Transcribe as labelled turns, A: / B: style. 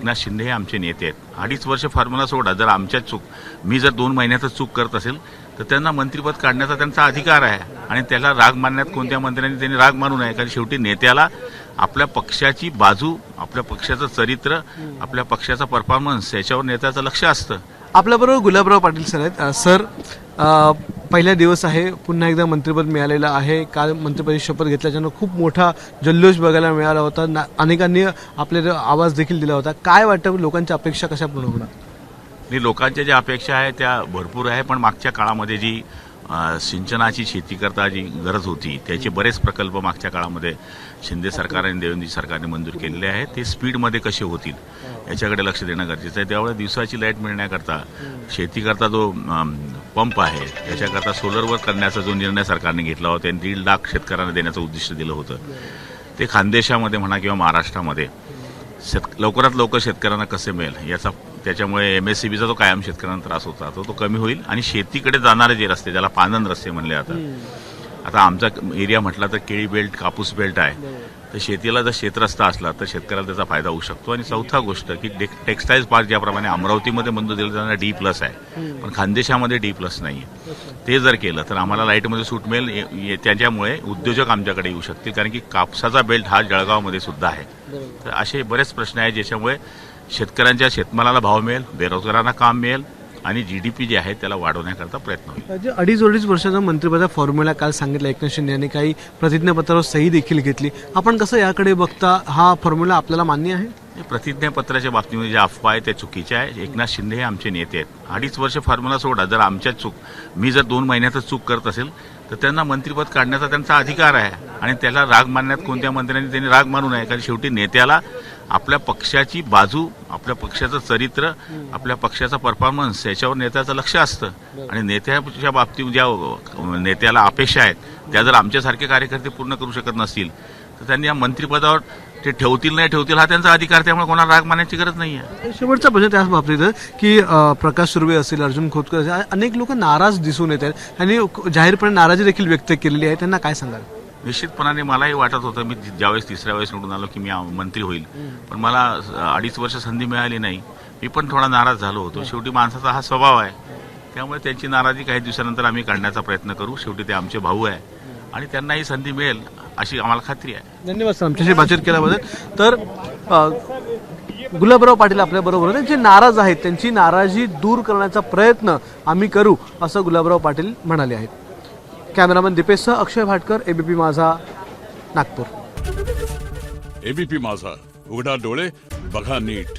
A: एकनाथ शिंदे हे आमचे नेते आहेत. 2.5 वर्ष फॉर्म्युला सोडा, जर आमच्या मी जर 2 महिन्यातच चूक करत असेल तर त्यांना मंत्रिपद काढण्याचा त्यांचा अधिकार आहे आणि त्याला राग मानण्यात कोणत्या मंत्र्यांनी त्यांनी राग मानू नये. कारण शेवटी नेत्याला आपल्या पक्षाची बाजू, आपल्या पक्षाचं चरित्र, आपल्या पक्षाचा परफॉर्मन्स याच्यावर नेत्याचं लक्ष असतं.
B: आपल्याबरोबर गुलाबराव पाटील सर आहेत. सर, पहिला दिवस आहे, पुन्हा एकदा मंत्रिपद मिळालेलं आहे. काल मंत्रिपदाची शपथ घेतल्याच्यानं खूप मोठा जल्लोष बघायला मिळाला होता. अनेकांनी आपले आवाज देखील दिला होता. काय वाटतं, लोकांच्या अपेक्षा कशा पूर्ण होणार?
A: लोकांच्या ज्या अपेक्षा आहेत त्या भरपूर आहे, पण मागच्या काळामध्ये जी सिंचनाची शेतीकरता जी गरज होती त्याचे बरेच प्रकल्प मागच्या काळामध्ये शिंदे सरकार आणि देवेंद्र सरकारने मंजूर केलेले आहेत. ते स्पीडमध्ये कसे होतील याच्याकडे लक्ष देणं गरजेचं आहे. त्यामुळे दिवसाची लाईट मिळण्याकरता शेतीकरता जो पंप आहे त्याच्याकरता सोलरवर करण्याचा जो निर्णय सरकारने घेतला होता आणि 1.5 लाख शेतकऱ्यांना देण्याचं उद्दिष्ट दिलं होतं, ते खानदेशामध्ये म्हणा किंवा महाराष्ट्रामध्ये लवकरात लवकर शेतकऱ्यांना कसे मिळेल याचा, त्याच्यामुळे MSCBचा जो कायम शेतकऱ्यांना त्रास होता तो कमी होईल आणि शेतीकडे जाणारे जे रस्ते, ज्याला पानन रस्ते म्हणले जातात, आता आमचा एरिया म्हटला तर केळी बेल्ट, कापूस बेल्ट आहे, तर शेतीला जर शेतरस्ता असला तर शेतकऱ्याला त्याचा फायदा होऊ शकतो. आणि चौथा गोष्ट की टेक्स्टाईल्स पार्क ज्याप्रमाणे अमरावतीमध्ये मंजूर दिलं जाणारा D+ आहे, पण खानदेशामध्ये D+ नाही आहे. ते जर केलं तर आम्हाला लाईटमध्ये सूट मिळेल. त्याच्यामुळे उद्योजक आमच्याकडे येऊ शकतील, कारण की कापसाचा बेल्ट हा जळगावमध्ये सुद्धा आहे. तर असे बरेच प्रश्न आहेत ज्याच्यामुळे शेतकऱ्यांच्या शेतमालाला भाव मिळेल, बेरोजगारांना काम मिळेल आणि GDP जे आहे त्याला वाढवण्याकरता प्रयत्न होईल.
B: जे 2.5 वर्षाचा मंत्रिपदाचा फॉर्म्युला काल सांगितलं, एकनाथ शिंदे यांनी काही प्रतिज्ञापत्रावर सही देखील घेतली. आपण कसं याकडे बघता, हा फॉर्म्युला आपल्याला मान्य आहे?
A: प्रतिज्ञापत्राच्या बाबतीमध्ये ज्या अफवा आहे त्या चुकीच्या आहे. एकनाथ शिंदे हे आमचे नेते आहेत. 2.5 वर्ष फॉर्म्युला सोडा, जर मी जर 2 महिन्यातच चूक करत असेल तर त्यांना मंत्रिपद काढण्याचा त्यांचा अधिकार आहे आणि त्याला राग मानण्यात कोणत्या मंत्र्यांनी त्यांनी राग मानू नये. कारण शेवटी नेत्याला आपल्या पक्षाची बाजू, आपल्या पक्षाचं चरित्र, आपल्या पक्षाचा परफॉर्मन्स याच्यावर नेत्याचं लक्ष असतं आणि नेत्याच्या बाबतीत ज्या नेत्याला अपेक्षा आहेत त्या जर आमच्यासारखे कार्यकर्ते पूर्ण करू शकत नसतील तर त्यांनी या मंत्रिपदावर ते ठेवतील नाही ठेवतील हा त्यांचा अधिकार, त्यामुळे कोणाला राग मानण्याची गरज नाही आहे.
B: शेवटचा प्रश्न त्याच बाबतीत की प्रकाश सुर्वे असेल, अर्जुन खोतकर असेल, अनेक लोक नाराज दिसून येत आहेत आणि जाहीरपणे नाराजी देखील व्यक्त केलेली आहे. त्यांना काय सांगाल?
A: निश्चितपणाने मलाही वाटत होतं, मी ज्यावेळेस 3ऱ्या वेळेस निवडून आलो की मी मंत्री होईल, पण मला 2.5 वर्ष संधी मिळाली नाही. मी पण थोडा नाराज झालो होतो. शेवटी माणसाचा हा स्वभाव आहे, त्यामुळे त्यांची नाराजी काही दिवसानंतर आम्ही काढण्याचा प्रयत्न करू. शेवटी ते आमचे भाऊ आहे आणि त्यांनाही संधी मिळेल अशी आम्हाला खात्री आहे.
B: धन्यवाद सर आमच्याशी बातचीत केल्याबद्दल. तर गुलाबराव पाटील आपल्याबरोबर होते, जे नाराज आहेत त्यांची नाराजी दूर करण्याचा प्रयत्न आम्ही करू असं गुलाबराव पाटील म्हणाले आहेत. कॅमेरामन दीपेशसह अक्षय भाटकर, ABP माझा, नागपूर.
C: ABP माझा, उघडा डोळे बघा नीट.